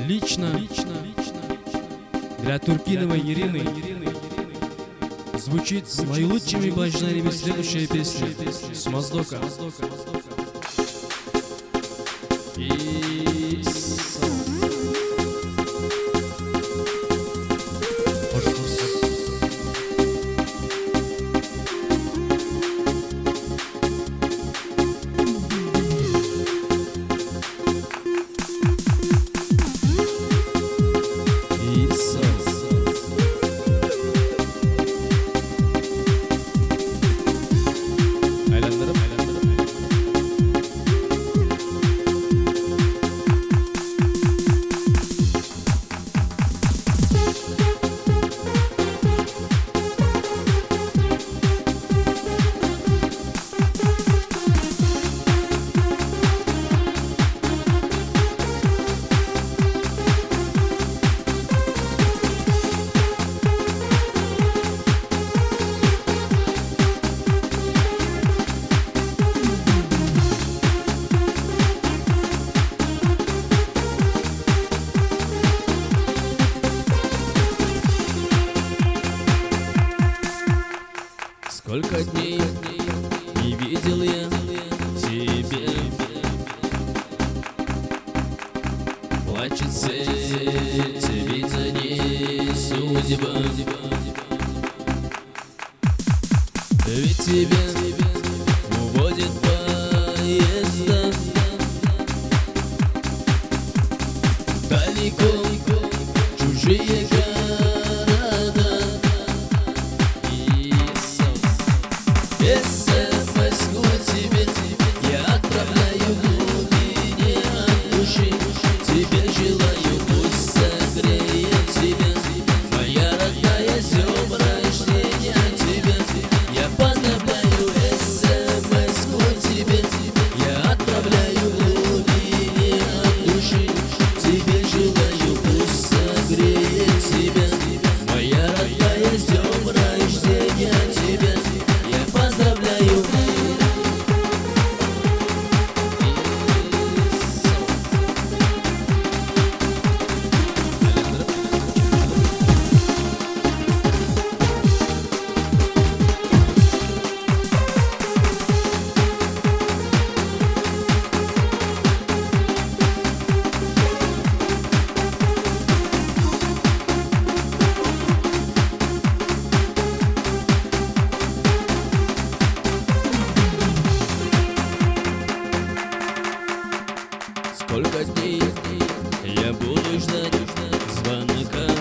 Лично для Туркиновой Ирины звучит с наилучшими пожеланиями следующая песня с Моздока. Сколько дней не видел я тебя, плачет сердце, ведь за ней судьба. Ведь тебя уводит поезда далеко, чужие города. СМС-ку тебе я отправляю в глубине от души. Тебе желаю, пусть согреет тебя моя родная, с днем рождения тебя. Я поздравляю, СМС-ку тебе я отправляю в глубине от души. Тебе желаю, пусть согреет тебя моя родная, с днем рождения тебя. Поздравляю. Сколько дней я буду ждать звонка